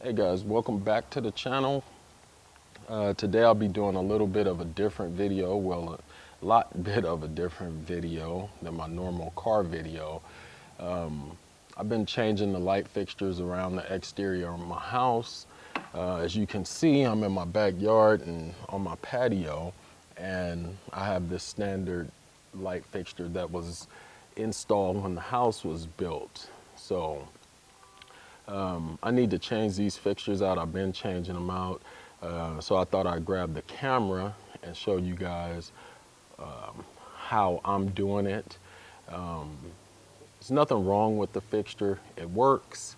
Hey guys, welcome back to the channel. Today I'll be doing a little bit of a different video, well, a lot bit of a different video than my normal car video. I've been changing the light fixtures around the exterior of my house. As you can see, I'm in my backyard and on my patio, and I have this standard light fixture that was installed when the house was built. So I need to change these fixtures out. I've been changing them out. So I thought I'd grab the camera and show you guys how I'm doing it. There's nothing wrong with the fixture. It works.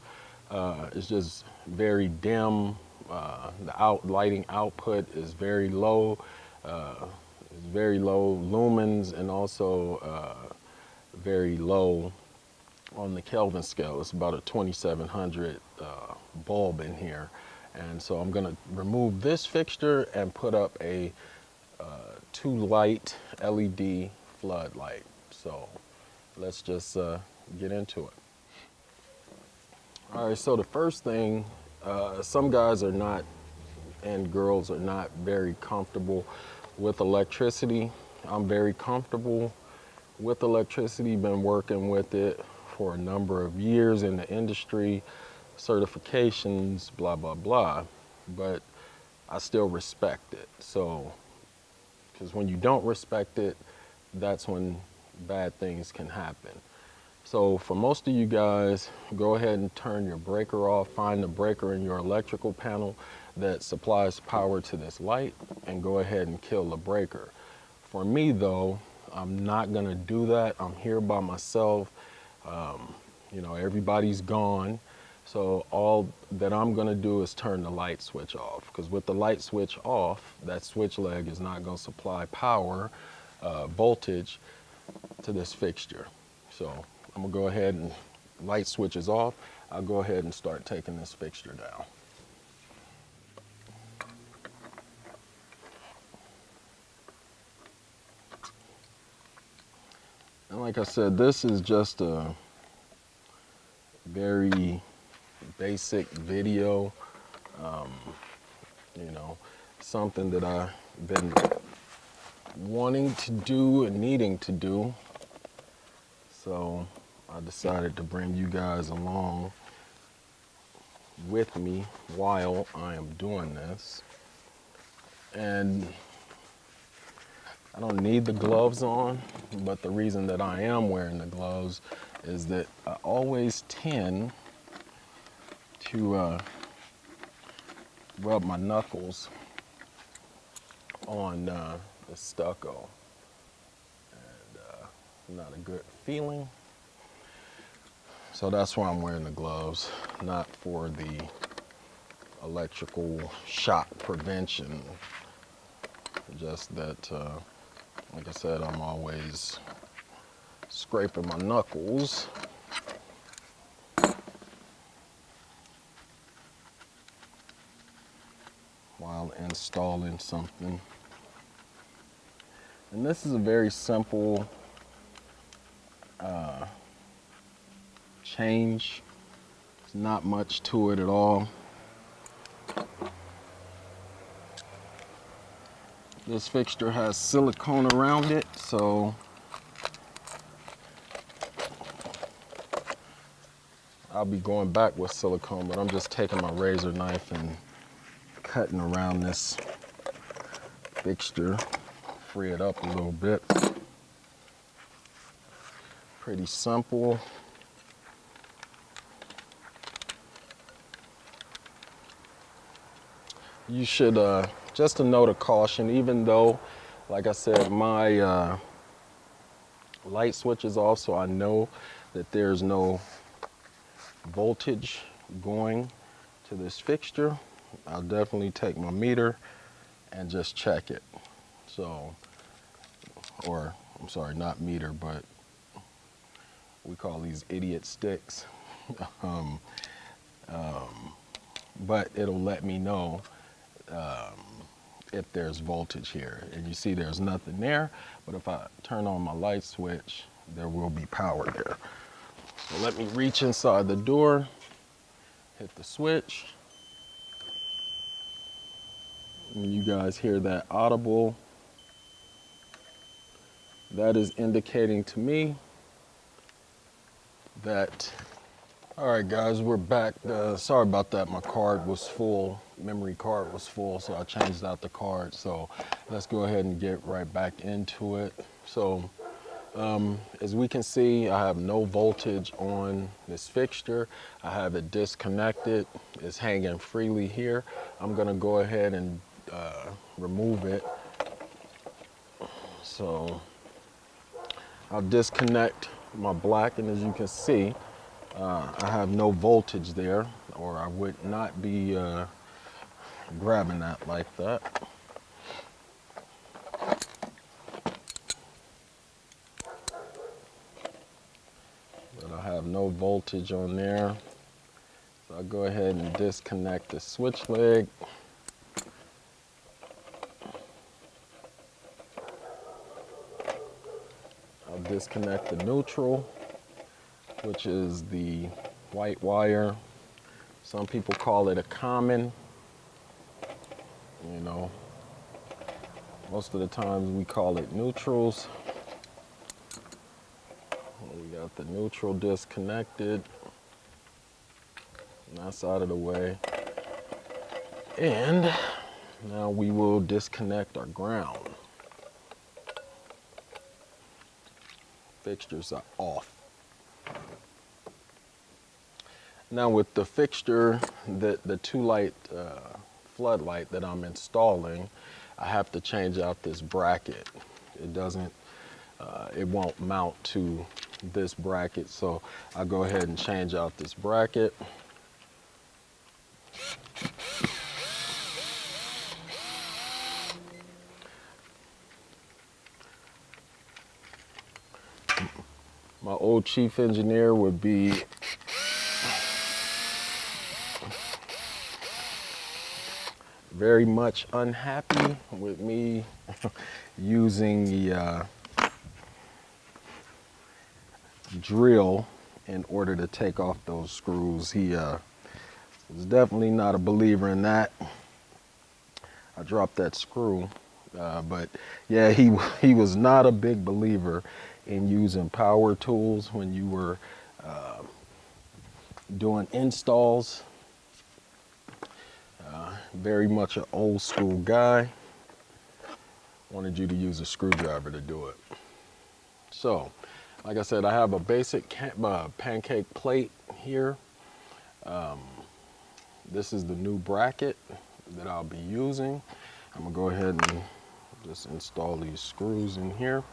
It's just very dim. The lighting output is very low. It's very low lumens and also very low on the Kelvin scale. It's about a 2700 bulb in here. And so I'm gonna remove this fixture and put up a 2-light LED floodlight. So let's just get into it. All right, so the first thing, some guys are not, and girls are not very comfortable with electricity. I'm very comfortable with electricity, been working with it for a number of years in the industry, certifications, blah, blah, blah, but I still respect it. So, because when you don't respect it, that's when bad things can happen. So for most of you guys, go ahead and turn your breaker off, find the breaker in your electrical panel that supplies power to this light, and go ahead and kill the breaker. For me though, I'm not gonna do that. I'm here by myself. You know, everybody's gone. So all that I'm gonna do is turn the light switch off, because with the light switch off, that switch leg is not gonna supply power, voltage to this fixture. So I'm gonna go ahead and light switch is off. I'll go ahead and start taking this fixture down. And like I said, this is just a very basic video, you know, something that I've been wanting to do and needing to do. So I decided to bring you guys along with me while I am doing this. And I don't need the gloves on, but the reason that I am wearing the gloves is that I always tend to rub my knuckles on the stucco, and not a good feeling. So that's why I'm wearing the gloves, not for the electrical shock prevention. Just that, like I said, I'm always scraping my knuckles. While installing something. And this is a very simple change. There's not much to it at all. This fixture has silicone around it, so I'll be going back with silicone, but I'm just taking my razor knife and cutting around this fixture, free it up a little bit. Pretty simple. You should, just a note of caution, even though, like I said, my light switch is off, so I know that there's no voltage going to this fixture. I'll definitely take my meter and just check it. So, or I'm sorry, not meter, but we call these idiot sticks. But it'll let me know if there's voltage here. And you see there's nothing there, but if I turn on my light switch, there will be power there. So let me reach inside the door, hit the switch, When you guys hear that audible, that is indicating to me that, all right guys, we're back. Sorry about that, my card was full, memory card was full, so I changed out the card. So let's go ahead and get right back into it. So as we can see, I have no voltage on this fixture. I have it disconnected. It's hanging freely here. I'm gonna go ahead and remove it. So I'll disconnect my black, and as you can see, I have no voltage there, or I would not be grabbing that like that. But I have no voltage on there. So I'll go ahead and disconnect the switch leg. I'll disconnect the neutral, which is the white wire. Some people call it a common. You know, most of the times we call it neutrals. We got the neutral disconnected. That's out of the way. And now we will disconnect our ground. Fixtures are off. Now with the fixture, the 2-light floodlight that I'm installing, I have to change out this bracket. It won't mount to this bracket, so I'll go ahead and change out this bracket. My old chief engineer would be very much unhappy with me using the drill in order to take off those screws. He was definitely not a believer in that. I dropped that screw, but yeah, he was not a big believer in using power tools when you were doing installs. Very much an old school guy. Wanted you to use a screwdriver to do it. So, like I said, I have a basic pancake plate here. This is the new bracket that I'll be using. I'm gonna go ahead and just install these screws in here.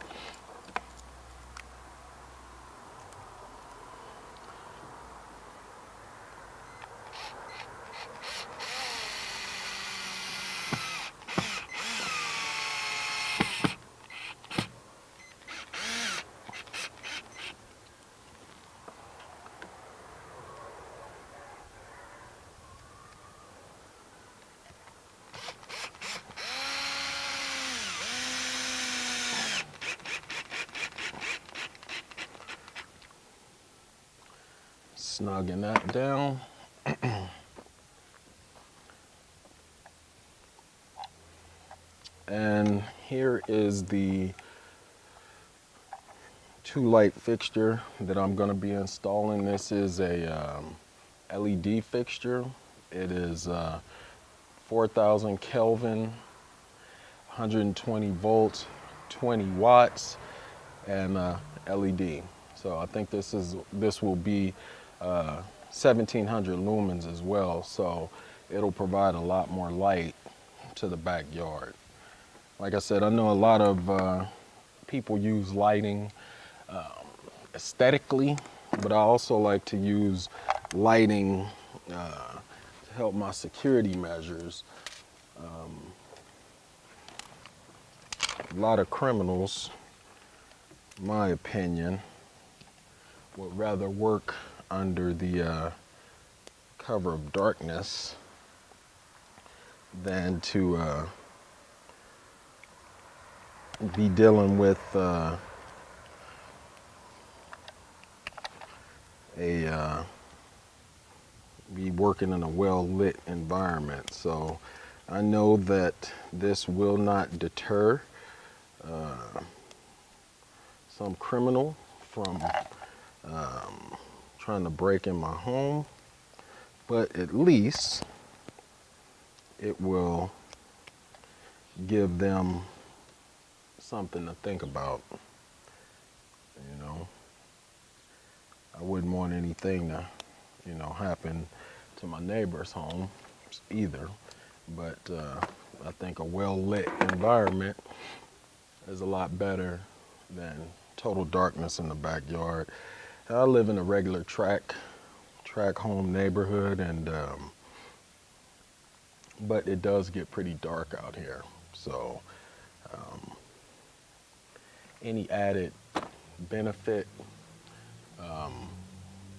Snugging that down. And here is the 2-light fixture that I'm going to be installing. This is a LED fixture. It is 4,000 Kelvin, 120 volts, 20 watts, and LED. So I think this will be 1,700 lumens as well. So it'll provide a lot more light to the backyard. Like I said, I know a lot of people use lighting aesthetically, but I also like to use lighting to help my security measures. A lot of criminals, in my opinion, would rather work under the cover of darkness than to be dealing with be working in a well-lit environment. So I know that this will not deter some criminal from trying to break in my home, but at least it will give them something to think about. You know, I wouldn't want anything to, happen to my neighbor's home either, but I think a well-lit environment is a lot better than total darkness in the backyard. I live in a regular track home neighborhood, and but it does get pretty dark out here. So any added benefit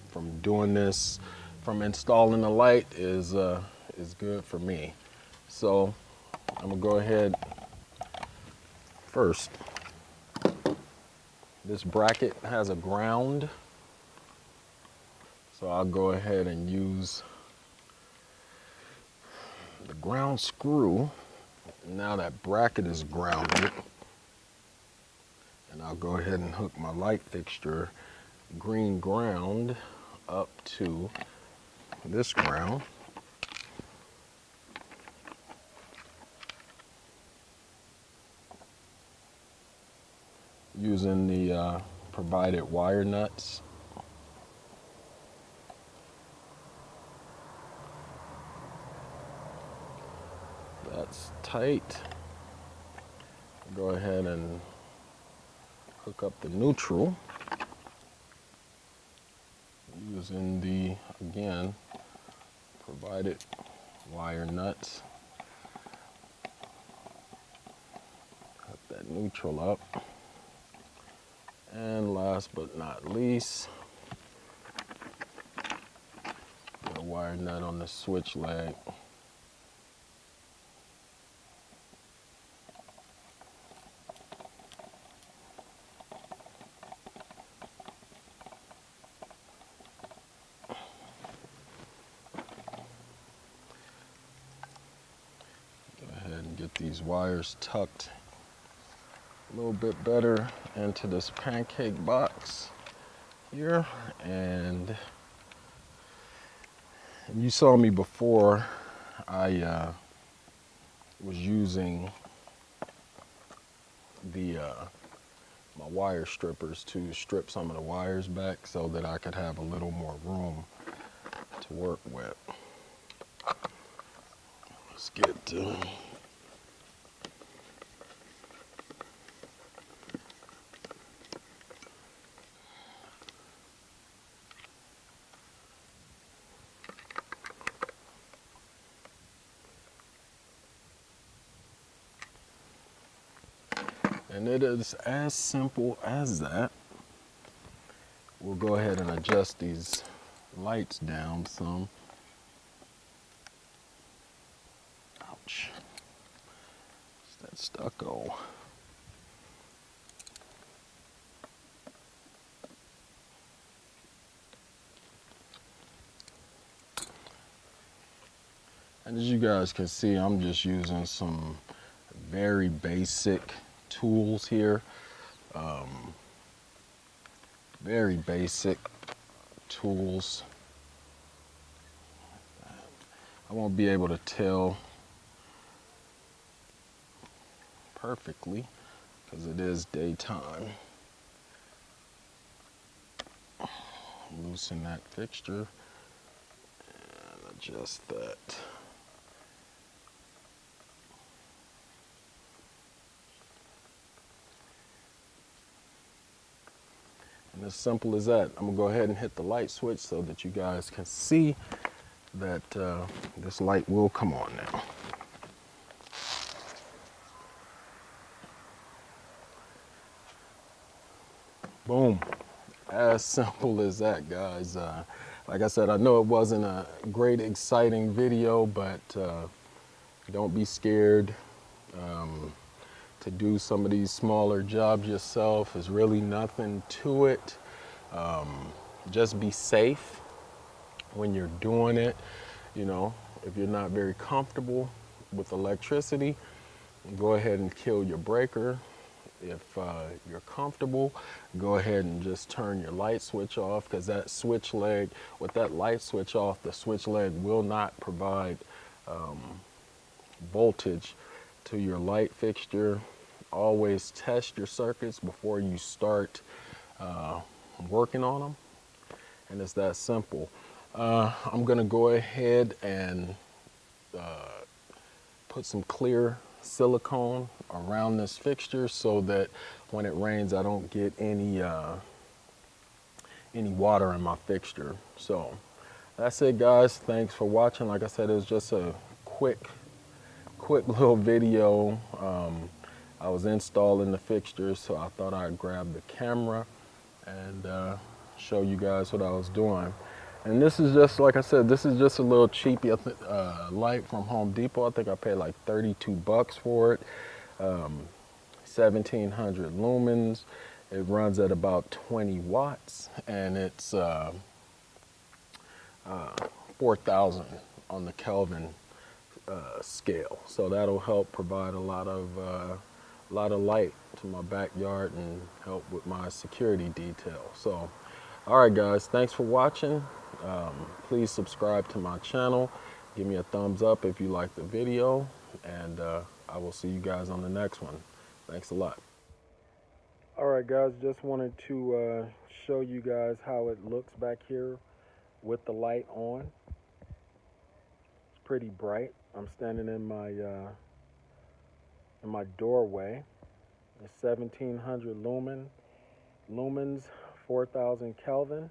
from doing this, from installing the light, is good for me. So I'm gonna go ahead first. This bracket has a ground, so I'll go ahead and use the ground screw. Now that bracket is grounded, and I'll go ahead and hook my light fixture green ground up to this ground. Using the provided wire nuts. That's tight. Go ahead and hook up the neutral using the, again, provided wire nuts. Hook that neutral up. And last but not least, put a wire nut on the switch leg. Go ahead and get these wires tucked a little bit better into this pancake box here, and you saw me before. I was using the my wire strippers to strip some of the wires back so that I could have a little more room to work with. Let's get to and it is as simple as that. We'll go ahead and adjust these lights down some. Ouch. It's that stucco. And as you guys can see, I'm just using some very basic tools here. Very basic tools. I won't be able to tell perfectly because it is daytime. Loosen that fixture and adjust that. And as simple as that, I'm gonna go ahead and hit the light switch so that you guys can see that this light will come on now. Boom. As simple as that, guys. Like I said, I know it wasn't a great, exciting video, but don't be scared to do some of these smaller jobs yourself. There's really nothing to it. Just be safe when you're doing it. You know, if you're not very comfortable, with electricity, go ahead and kill your breaker. If you're comfortable, go ahead and just turn your light switch off, because that switch leg, with that light switch off, the switch leg will not provide voltage to your light fixture. Always test your circuits before you start working on them, and it's that simple. I'm gonna go ahead and put some clear silicone around this fixture so that when it rains I don't get any water in my fixture. So that's it, guys. Thanks for watching. Like I said, it was just a quick little video. I was installing the fixtures, so I thought I'd grab the camera and show you guys what I was doing. And this is just, like I said, this is just a little cheap light from Home Depot. I think I paid like 32 bucks for it. 1700 lumens. It runs at about 20 watts, and it's 4,000 on the Kelvin scale. So that'll help provide a lot of light to my backyard and help with my security detail. So, all right, guys, thanks for watching. Please subscribe to my channel. Give me a thumbs up if you like the video, and I will see you guys on the next one. Thanks a lot. All right, guys, just wanted to show you guys how it looks back here with the light on. It's pretty bright. I'm standing in my doorway. It's 1700 lumens, 4,000 Kelvin,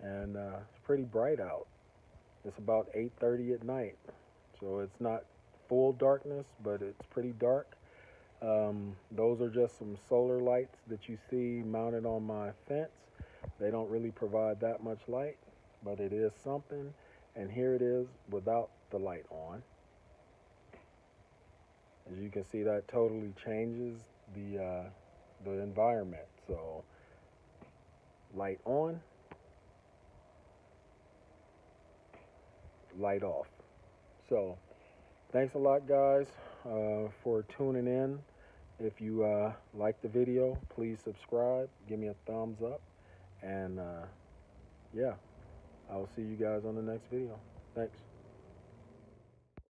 and it's pretty bright out. It's about 8:30 at night, so it's not full darkness, but it's pretty dark. Those are just some solar lights that you see mounted on my fence. They don't really provide that much light, but it is something. And here it is without the light on. As you can see, that totally changes the environment. So, light on, light off. So, thanks a lot, guys, for tuning in. If you like the video, please subscribe, give me a thumbs up, and yeah, I will see you guys on the next video. Thanks.